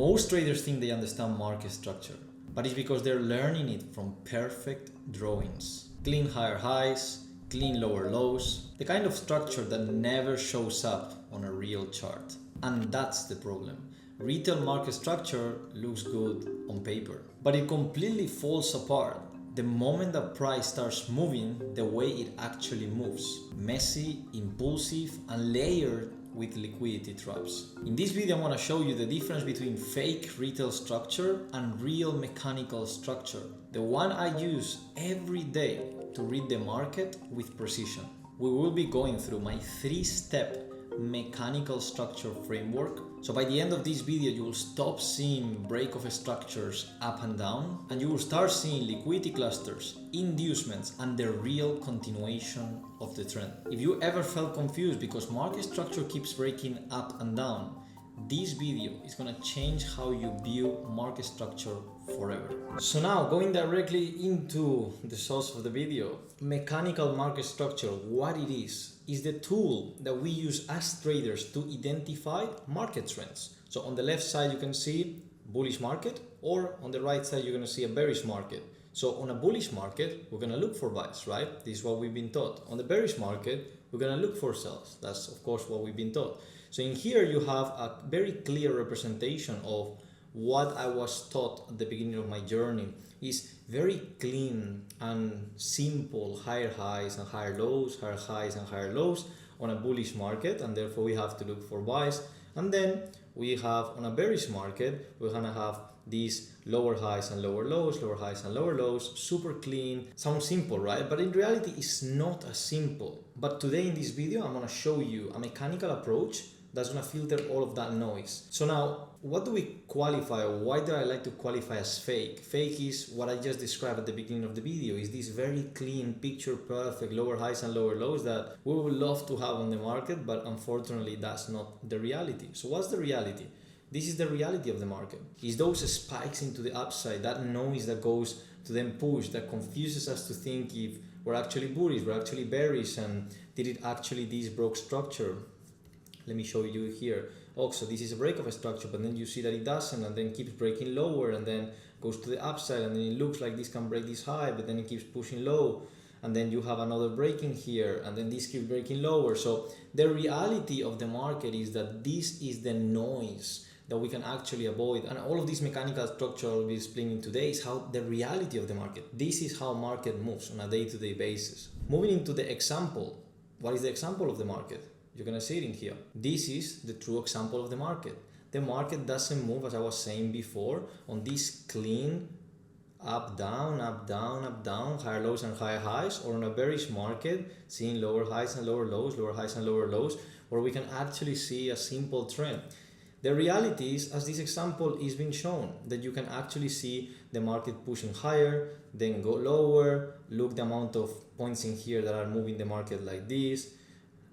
Most traders think they understand market structure, but it's because they're learning it from perfect drawings. Clean higher highs, clean lower lows, the kind of structure that never shows up on a real chart. And that's the problem. Retail market structure looks good on paper, but it completely falls apart the moment the price starts moving the way it actually moves. Messy, impulsive, and layered with liquidity traps. In this video, I want to show you the difference between fake retail structure and real mechanical structure, the one I use every day to read the market with precision. We will be going through my 3-step mechanical structure framework. So by the end of this video, you will stop seeing break-off structures up and down, and you will start seeing liquidity clusters, inducements, and the real continuation of the trend. If you ever felt confused because market structure keeps breaking up and down, this video is going to change how you view market structure forever. So now, going directly into the source of the video, mechanical market structure, what it is the tool that we use as traders to identify market trends. So on the left side, you can see bullish market, or on the right side, you're going to see a bearish market. So on a bullish market, we're going to look for buys, right? This is what we've been taught. On the bearish market, we're going to look for sells. That's of course what we've been taught. So in here, you have a very clear representation of what I was taught at the beginning of my journey. Is very clean and simple higher highs and higher lows, higher highs and higher lows on a bullish market, and therefore we have to look for buys. And then we have on a bearish market, we're gonna have these lower highs and lower lows, lower highs and lower lows, super clean. Sounds simple, right? But in reality, it's not as simple. But today in this video, I'm gonna show you a mechanical approach that's gonna filter all of that noise. So now, what do we qualify, or why do I like to qualify as fake? Fake is what I just described at the beginning of the video, is this very clean, picture perfect lower highs and lower lows that we would love to have on the market, but unfortunately that's not the reality. So what's the reality? This is the reality of the market. It's those spikes into the upside, that noise that goes to then push, that confuses us to think if we're actually bullish, we're actually bearish, and did it actually this broke structure? Let me show you here. So this is a break of a structure, but then you see that it doesn't, and then keeps breaking lower, and then goes to the upside, and then it looks like this can break this high, but then it keeps pushing low, and then you have another breaking here, and then this keeps breaking lower. So the reality of the market is that this is the noise that we can actually avoid, and all of this mechanical structure I'll be explaining today is how the reality of the market. This is how market moves on a day-to-day basis. Moving into the example, what is the example of the market? You're going to see it in here. This is the true example of the market. The market doesn't move, as I was saying before, on this clean up, down, up, down, up, down, higher lows and higher highs, or on a bearish market, seeing lower highs and lower lows, lower highs and lower lows, where we can actually see a simple trend. The reality is, as this example is being shown, that you can actually see the market pushing higher, then go lower, look the amount of points in here that are moving the market like this,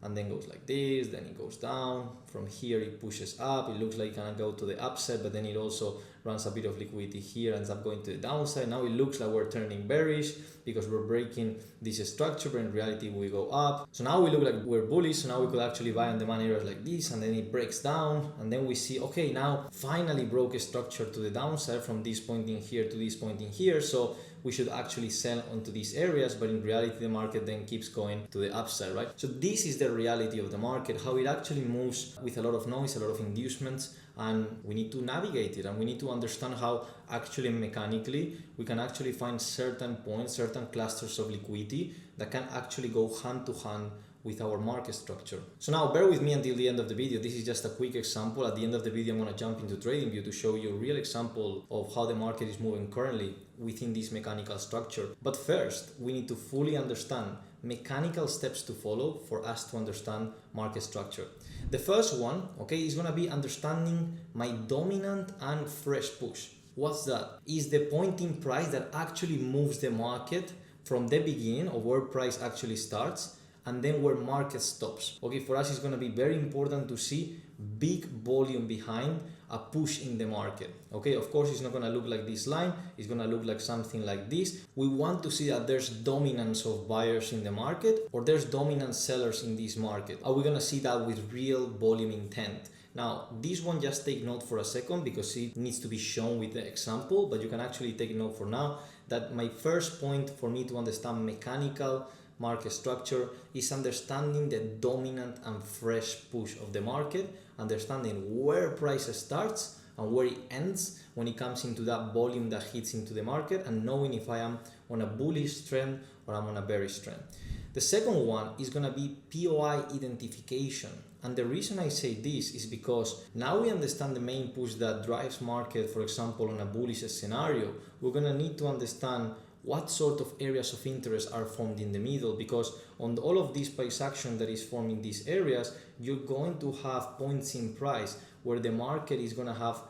and then goes like this, then it goes down. From here it pushes up, it looks like it can go to the upside, but then it also runs a bit of liquidity here, ends up going to the downside. Now it looks like we're turning bearish because we're breaking this structure, but in reality we go up. So now we look like we're bullish, so now we could actually buy on demand areas like this, and then it breaks down, and then we see, okay, now finally broke a structure to the downside from this point in here to this point in here, so we should actually sell onto these areas, but in reality the market then keeps going to the upside, right? So this is the reality of the market, how it actually moves with a lot of noise, a lot of inducements, and we need to navigate it, and we need to understand how actually mechanically we can actually find certain points, certain clusters of liquidity that can actually go hand to hand with our market structure. So now bear with me until the end of the video. This is just a quick example. At the end of the video, I'm going to jump into TradingView to show you a real example of how the market is moving currently within this mechanical structure. But first, we need to fully understand mechanical steps to follow for us to understand market structure. The first one, okay, is going to be understanding my dominant and fresh push. What's that? Is the point in price that actually moves the market from the beginning of where price actually starts and then where market stops. Okay, for us it's going to be very important to see big volume behind a push in the market. Okay, of course it's not going to look like this line, it's going to look like something like this. We want to see that there's dominance of buyers in the market or there's dominant sellers in this market. Are we going to see that with real volume intent? Now, this one just take note for a second because it needs to be shown with the example, but you can actually take note for now that my first point for me to understand mechanical market structure is understanding the dominant and fresh push of the market, understanding where price starts and where it ends when it comes into that volume that hits into the market, and knowing if I am on a bullish trend or I'm on a bearish trend. The second one is going to be POI identification. And the reason I say this is because now we understand the main push that drives market, for example, on a bullish scenario. We're going to need to understand what sort of areas of interest are formed in the middle, because on all of this price action that is forming these areas, you're going to have points in price where the market is going to have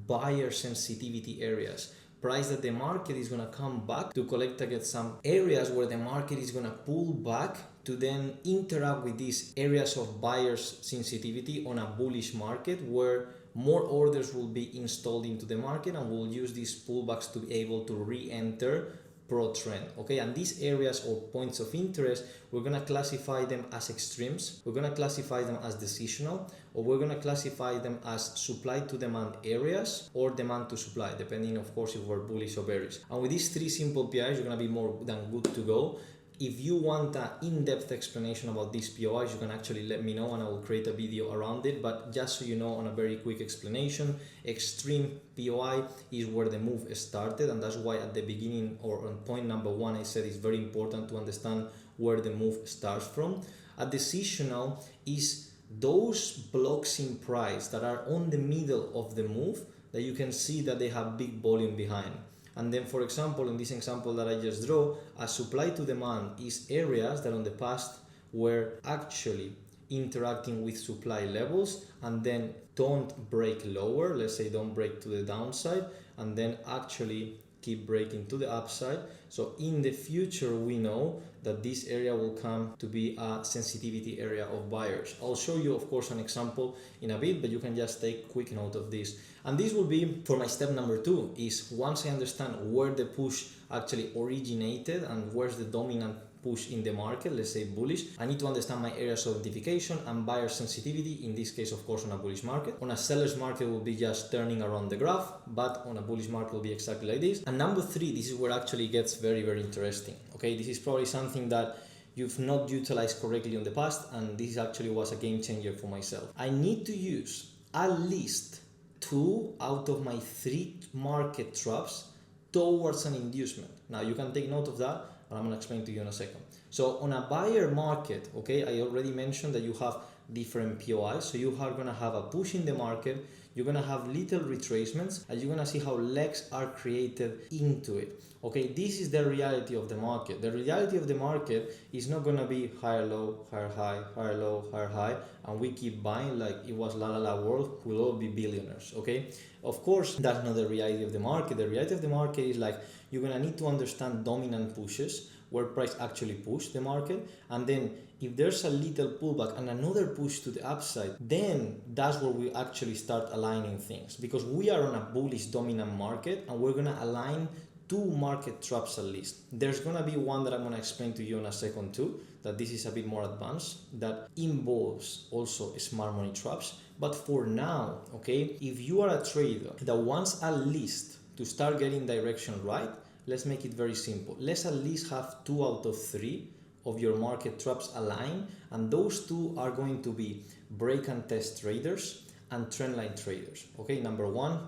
buyer sensitivity areas. Price that the market is going to come back to collect against some areas where the market is going to pull back to then interact with these areas of buyers sensitivity on a bullish market where more orders will be installed into the market, and we'll use these pullbacks to be able to re-enter pro trend. Okay, and these areas or points of interest, we're going to classify them as extremes, we're going to classify them as decisional, or we're going to classify them as supply to demand areas or demand to supply, depending of course if we're bullish or bearish. And with these three simple PIs, you're going to be more than good to go. If you want an in-depth explanation about these POIs, you can actually let me know and I will create a video around it. But just so you know, on a very quick explanation, extreme POI is where the move started, and that's why at the beginning or on point number one I said it's very important to understand where the move starts from. A decisional is those blocks in price that are on the middle of the move that you can see that they have big volume behind. And then, for example, in this example that I just draw, a supply to demand is areas that on the past were actually interacting with supply levels and then don't break lower, let's say don't break to the downside, and then actually keep breaking to the upside. So in the future, we know that this area will come to be a sensitivity area of buyers. I'll show you, of course, an example in a bit, but you can just take quick note of this. And this will be for my step number two, is once I understand where the push actually originated and where's the dominant push in the market, let's say bullish, I need to understand my areas of identification and buyer sensitivity, in this case of course on a bullish market. On a seller's market will be just turning around the graph, but on a bullish market will be exactly like this. And number three, this is where actually gets very, very interesting. Okay, this is probably something that you've not utilized correctly in the past, and this actually was a game changer for myself. I need to use at least 2 out of my 3 market traps towards an inducement. Now you can take note of that, but I'm going to explain to you in a second. So on a buyer market, okay, I already mentioned that you have different POIs. So you are going to have a push in the market, you're going to have little retracements, and you're going to see how legs are created into it. Okay, this is the reality of the market. The reality of the market is not going to be higher low, higher high, higher low, higher high, and we keep buying like it was la la la world, we'll all be billionaires. Okay, of course that's not the reality of the market. The reality of the market is like you're going to need to understand dominant pushes, where price actually push the market, and then if there's a little pullback and another push to the upside, then that's where we actually start aligning things, because we are on a bullish dominant market and we're going to align 2 market traps at least. There's going to be one that I'm going to explain to you in a second too, that this is a bit more advanced, that involves also smart money traps. But for now, okay, if you are a trader that wants at least to start getting direction right, let's make it very simple. Let's at least have 2 out of 3 of your market traps aligned, and those 2 are going to be break and test traders and trendline traders. Okay, number 1,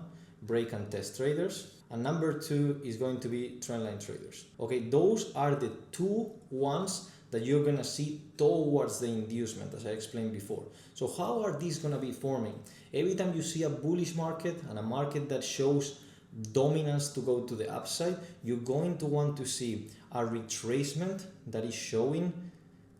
break and test traders, and number 2 is going to be trendline traders. Okay, those are the 2 ones that you're going to see towards the inducement, as I explained before. So how are these going to be forming? Every time you see a bullish market and a market that shows dominance to go to the upside, you're going to want to see a retracement that is showing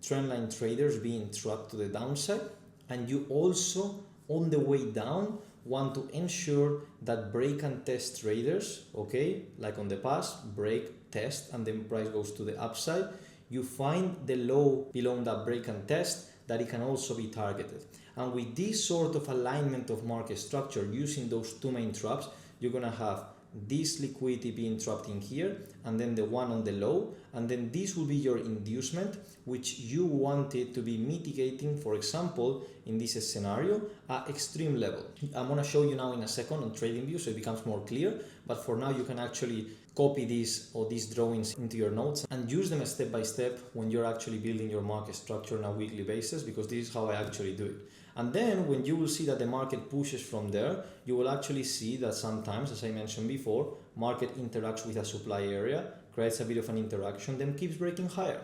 trendline traders being trapped to the downside, and you also on the way down want to ensure that break and test traders, okay, like on the past, break, test, and then price goes to the upside, you find the low below that break and test that it can also be targeted. And with this sort of alignment of market structure using those 2 main traps, you're going to have this liquidity being trapped in here, and then the one on the low, and then this will be your inducement, which you want it to be mitigating, for example, in this scenario at extreme level. I'm going to show you now in a second on TradingView so it becomes more clear, but for now you can actually copy these or these drawings into your notes and use them step by step when you're actually building your market structure on a weekly basis, because this is how I actually do it. And then when you will see that the market pushes from there, you will actually see that sometimes, as I mentioned before, market interacts with a supply area, creates a bit of an interaction, then keeps breaking higher.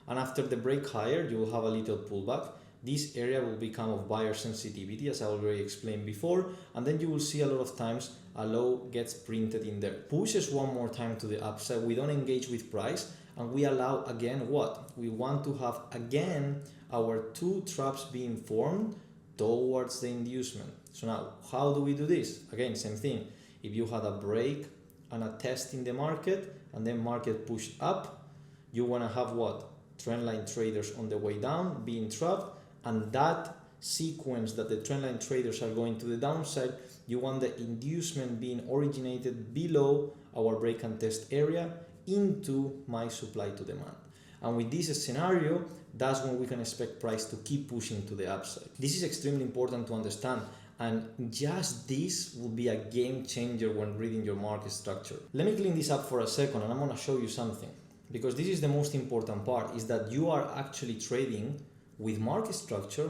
And after the break higher, you will have a little pullback. This area will become of buyer sensitivity, as I already explained before, and then you will see a lot of times a low gets printed in there. Pushes one more time to the upside, we don't engage with price, and we allow again what? We want to have again our two traps being formed towards the inducement. So now, how do we do this? Again, same thing. If you had a break and a test in the market, and then market pushed up, you want to have what? Trendline traders on the way down being trapped, and that sequence that the trendline traders are going to the downside, you want the inducement being originated below our break and test area into my supply to demand. And with this scenario, that's when we can expect price to keep pushing to the upside. This is extremely important to understand, and just this will be a game changer when reading your market structure. Let me clean this up for a second, and I'm going to show you something, because this is the most important part, is that you are actually trading with market structure,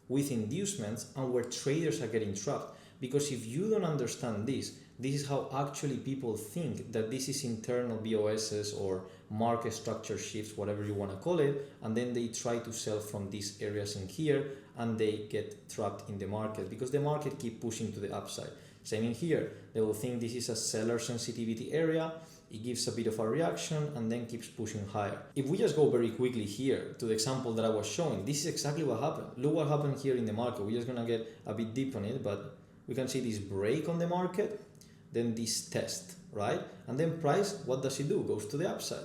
with inducements, and where traders are getting trapped. Because if you don't understand this is how actually people think that this is internal BOSs or market structure shifts, whatever you want to call it, and then they try to sell from these areas in here and they get trapped in the market because the market keep pushing to the upside. Same in here, they will think this is a seller sensitivity area, it gives a bit of a reaction and then keeps pushing higher. If we just go very quickly here to the example that I was showing, this is exactly what happened. Look what happened here in the market. We're just gonna get a bit deep on it, but we can see this break on the market, then this test, right? And then price, what does it do? Goes to the upside.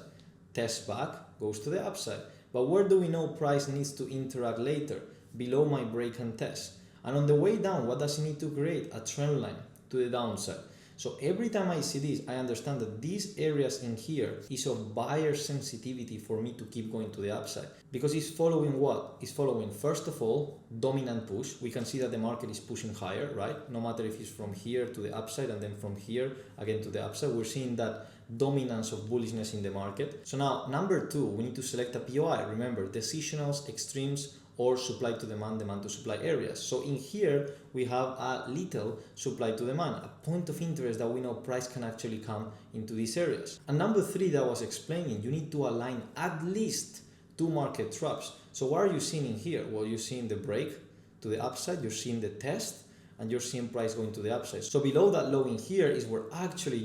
Test back, goes to the upside. But where do we know price needs to interact later? Below my break and test. And on the way down, what does it need to create? A trend line to the downside. So every time I see this, I understand that these areas in here is of buyer sensitivity for me to keep going to the upside. Because it's following what? It's following, first of all, dominant push. We can see that the market is pushing higher, right? No matter if it's from here to the upside and then from here again to the upside, we're seeing that dominance of bullishness in the market. So now, number two, we need to select a POI. Remember, decisionals, extremes, or supply to demand, demand to supply areas. So in here, we have a little supply to demand, a point of interest that we know price can actually come into these areas. And number three that I was explaining, you need to align at least two market traps. So what are you seeing in here? Well, you're seeing the break to the upside, you're seeing the test, and you're seeing price going to the upside. So below that low in here is where actually,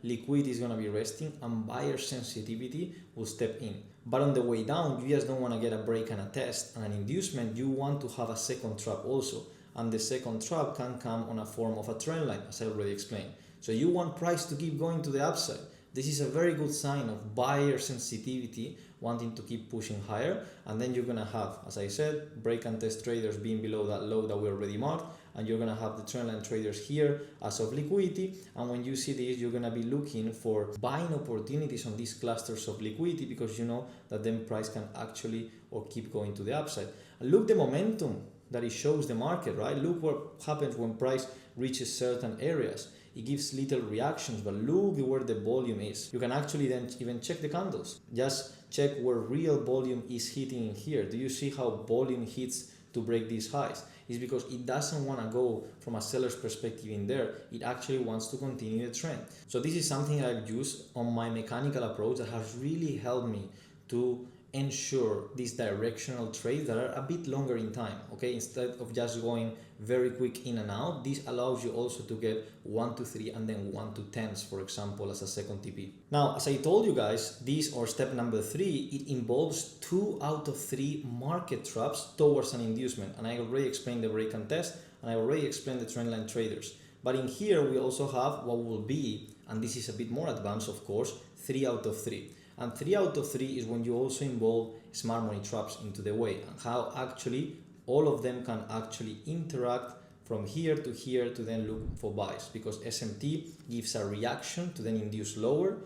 liquidity is going to be resting and buyer sensitivity will step in. But on the way down, you just don't want to get a break and a test and an inducement. You want to have a second trap also. And the second trap can come on a form of a trend line, as I already explained. So you want price to keep going to the upside. This is a very good sign of buyer sensitivity wanting to keep pushing higher. And then you're going to have, as I said, break and test traders being below that low that we already marked. And you're going to have the trendline traders here as of liquidity. And when you see this, you're going to be looking for buying opportunities on these clusters of liquidity because you know that then price can actually or keep going to the upside. And look the momentum that it shows the market, right? Look what happens when price reaches certain areas. It gives little reactions, but look where the volume is. You can actually then even check the candles. Just check where real volume is hitting in here. Do you see how volume hits to break these highs? It's because it doesn't want to go from a seller's perspective in there. It actually wants to continue the trend. So this is something I've used on my mechanical approach that has really helped me to ensure these directional trades that are a bit longer in time, okay? Instead of just going very quick in and out, this allows you also to get 1 to 3 and then 1 to 10s, for example, as a second TP. Now, as I told you guys, this or step number 3, it involves 2 out of 3 market traps towards an inducement. And I already explained the break and test, and I already explained the trendline traders. But in here, we also have what will be, and this is a bit more advanced, of course, 3 out of 3. And 3 out of 3 is when you also involve smart money traps into the way, and how actually all of them can actually interact from here to then look for buys, because SMT gives a reaction to then induce lower,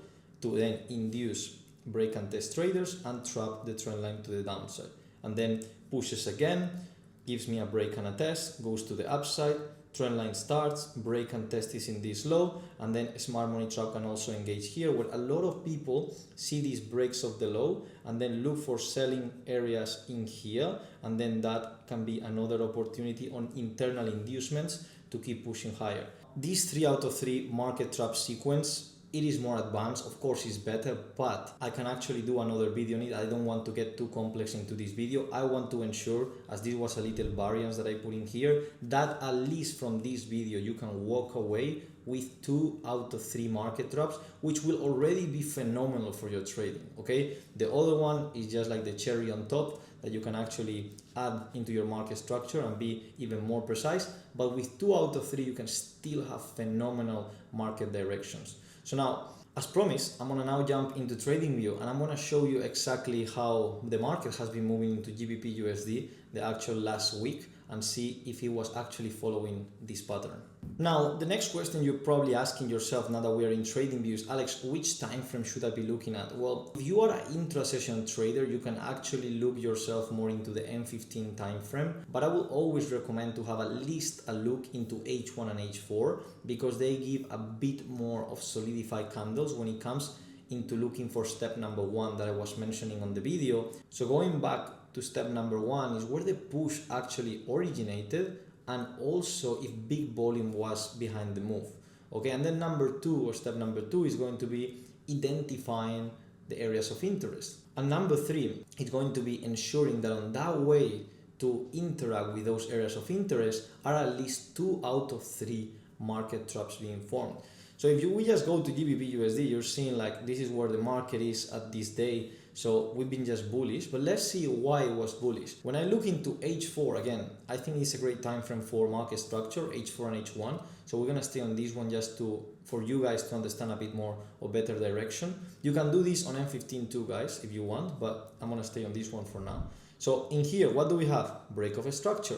to then induce break and test traders and trap the trend line to the downside, and then pushes again, gives me a break and a test, goes to the upside, trend line starts, break and test is in this low, and then smart money trap can also engage here, where a lot of people see these breaks of the low and then look for selling areas in here, and then that can be another opportunity on internal inducements to keep pushing higher. These 3 out of 3 market trap sequence, it is more advanced, of course it's better, but I can actually do another video on it. I don't want to get too complex into this video. I want to ensure, as this was a little variance that I put in here, that at least from this video you can walk away with 2 out of 3 market traps, which will already be phenomenal for your trading, okay? The other one is just like the cherry on top that you can actually add into your market structure and be even more precise, but with 2 out of 3 you can still have phenomenal market directions. So now, as promised, I'm gonna now jump into TradingView and I'm gonna show you exactly how the market has been moving into GBP USD the actual last week and see if it was actually following this pattern. Now, the next question you're probably asking yourself now that we are in TradingView is, Alex, which time frame should I be looking at? Well, if you are an intra-session trader, you can actually look yourself more into the M15 time frame, but I will always recommend to have at least a look into H1 and H4 because they give a bit more of solidified candles when it comes into looking for step number 1 that I was mentioning on the video. So going back to step number 1 is where the push actually originated and also if big volume was behind the move. Okay, and then number 2 or step number 2 is going to be identifying the areas of interest. And number 3 is going to be ensuring that on that way to interact with those areas of interest are at least 2 out of 3 market traps being formed. So if we just go to GBP USD, you're seeing like this is where the market is at this day. So we've been just bullish, but let's see why it was bullish. When I look into H4, again, I think it's a great time frame for market structure, H4 and H1. So we're gonna stay on this one just for you guys to understand a bit more or better direction. You can do this on M15 too, guys, if you want, but I'm gonna stay on this one for now. So in here, what do we have? Break of a structure.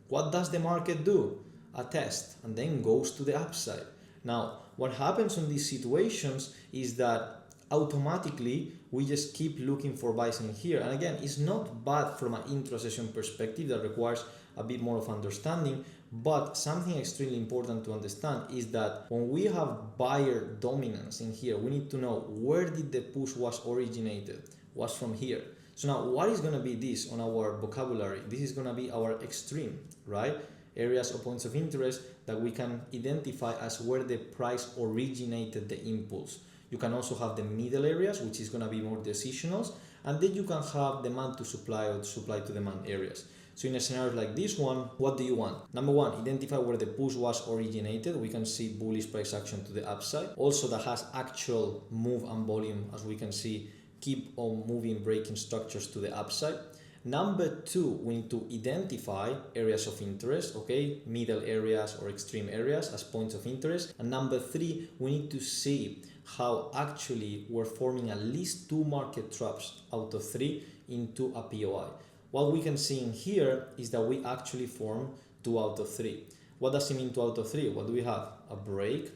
What does the market do? A test, and then goes to the upside. Now, what happens in these situations is that automatically we just keep looking for buys in here. And again, it's not bad from an intra-session perspective that requires a bit more of understanding, but something extremely important to understand is that when we have buyer dominance in here, we need to know where did the push was originated, was from here. So now what is going to be this on our vocabulary? This is going to be our extreme, right? Areas or points of interest that we can identify as where the price originated the impulse. You can also have the middle areas, which is going to be more decisionals, and then you can have demand to supply or supply to demand areas. So in a scenario like this one, what do you want? Number 1, identify where the push was originated. We can see bullish price action to the upside. Also that has actual move and volume, as we can see, keep on moving, breaking structures to the upside. Number 2, we need to identify areas of interest, okay, middle areas or extreme areas as points of interest. And number 3, we need to see how actually we're forming at least 2 market traps out of 3 into a POI. What we can see in here is that we actually form 2 out of 3. What does it mean 2 out of 3? What do we have? A break,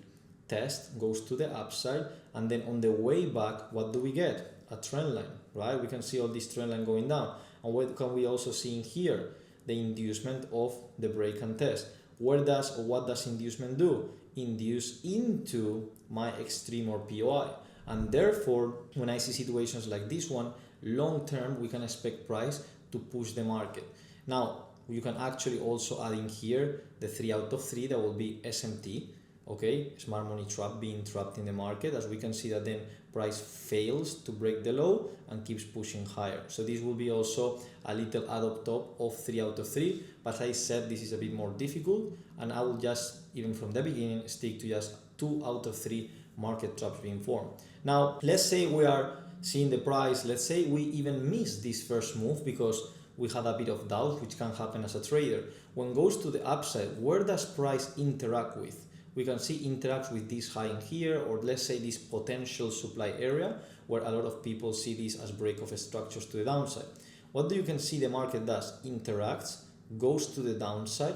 test, goes to the upside, and then on the way back, what do we get? A trend line, right? We can see all this trend line going down. And what can we also see in here? The inducement of the break and test. What does inducement do? Induce into my extreme or POI. And therefore, when I see situations like this one, long term, we can expect price to push the market. Now, you can actually also add in here the 3 out of 3, that will be SMT, okay, smart money trap being trapped in the market, as we can see that then price fails to break the low and keeps pushing higher. So this will be also a little add up top of 3 out of 3, but as I said, this is a bit more difficult, and I will just, even from the beginning, stick to just 2 out of 3 market traps being formed. Now, let's say we are seeing the price, let's say we even miss this first move because we had a bit of doubt, which can happen as a trader. When it goes to the upside, where does price interact with? We can see interacts with this high in here, or let's say this potential supply area, where a lot of people see this as break of structures to the downside. What do you can see the market does? Interacts, goes to the downside,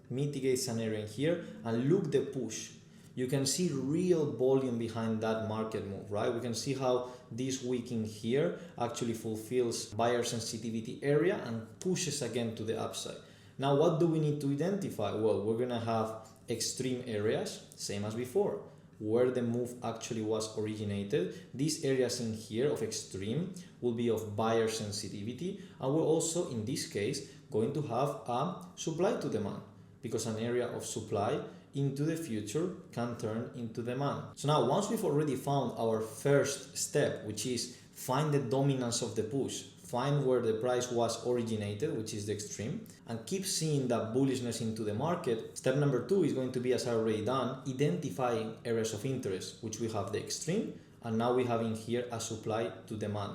mitigates an area in here, and look the push. You can see real volume behind that market move, right? We can see how this week in here actually fulfills buyer sensitivity area and pushes again to the upside. Now, what do we need to identify? Well, we're gonna have extreme areas, same as before, where the move actually was originated. These areas in here of extreme will be of buyer sensitivity, and we're also, in this case, going to have a supply to demand, because an area of supply into the future can turn into demand. So now, once we've already found our first step, which is find the dominance of the push, find where the price was originated, which is the extreme, and keep seeing that bullishness into the market. Step number 2 is going to be, as I already done, identifying areas of interest, which we have the extreme, and now we have in here a supply to demand.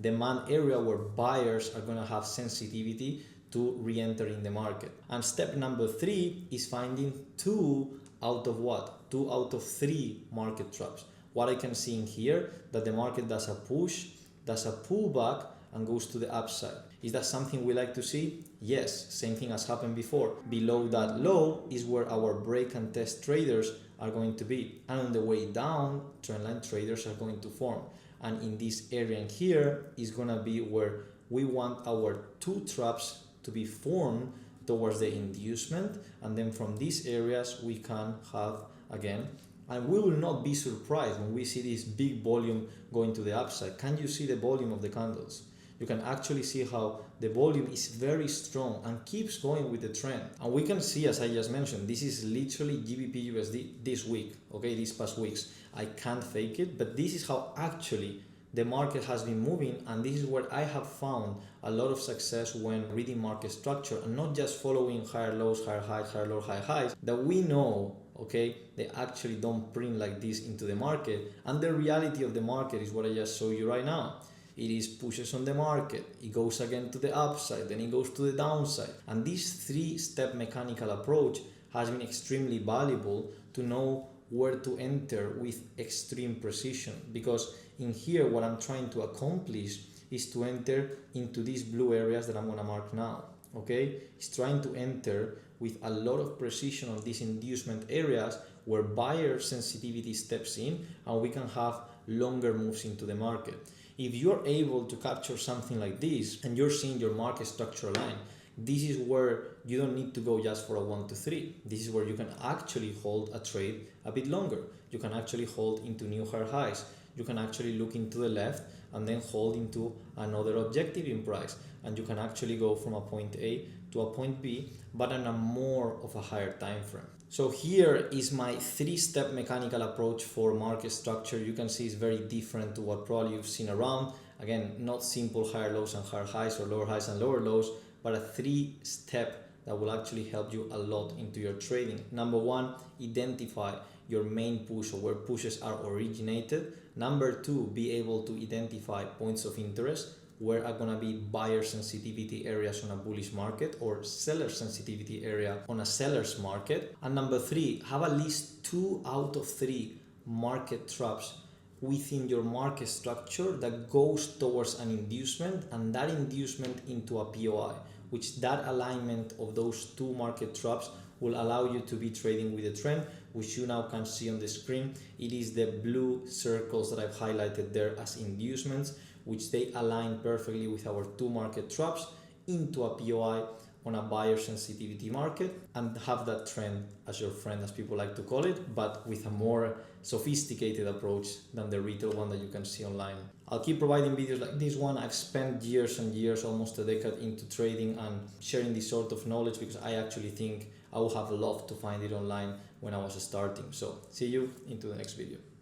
Demand area where buyers are going to have sensitivity to re-enter in the market. And step number 3 is finding 2 out of what? 2 out of 3 market traps. What I can see in here, that the market does a push, does a pullback, and goes to the upside. Is that something we like to see? Yes, same thing as happened before. Below that low is where our break and test traders are going to be. And on the way down, trendline traders are going to form. And in this area in here is gonna be where we want our 2 traps to be formed towards the inducement. And then from these areas, we can have, again, and we will not be surprised when we see this big volume going to the upside. Can you see the volume of the candles? You can actually see how the volume is very strong and keeps going with the trend. And we can see, as I just mentioned, this is literally GBP USD this week, okay, these past weeks. I can't fake it, but this is how actually the market has been moving, and this is where I have found a lot of success when reading market structure and not just following higher lows, higher highs, higher lows, higher highs, that we know, okay, they actually don't print like this into the market. And the reality of the market is what I just showed you right now. It is pushes on the market, it goes again to the upside, then it goes to the downside. And this 3-step mechanical approach has been extremely valuable to know where to enter with extreme precision, because in here what I'm trying to accomplish is to enter into these blue areas that I'm going to mark now. Okay, it's trying to enter with a lot of precision on these inducement areas where buyer sensitivity steps in, and we can have longer moves into the market. If you're able to capture something like this and you're seeing your market structure line, this is where you don't need to go just for a 1 to 3. This is where you can actually hold a trade a bit longer. You can actually hold into new higher highs. You can actually look into the left and then hold into another objective in price. And you can actually go from a point A to a point B, but on a more of a higher time frame. So here is my 3-step mechanical approach for market structure. You can see it's very different to what probably you've seen around. Again, not simple higher lows and higher highs or lower highs and lower lows, but a 3-step that will actually help you a lot into your trading. Number 1, identify your main push or where pushes are originated. Number 2, be able to identify points of interest where are going to be buyer sensitivity areas on a bullish market or seller sensitivity area on a seller's market. And number 3, have at least 2 out of 3 market traps within your market structure that goes towards an inducement, and that inducement into a POI, which that alignment of those 2 market traps will allow you to be trading with a trend, which you now can see on the screen. It is the blue circles that I've highlighted there as inducements, which they align perfectly with our 2 market traps into a POI on a buyer sensitivity market, and have that trend as your friend, as people like to call it, but with a more sophisticated approach than the retail one that you can see online. I'll keep providing videos like this one. I've spent years and years, almost a decade, into trading and sharing this sort of knowledge because I actually think I would have loved to find it online when I was starting. So see you into the next video.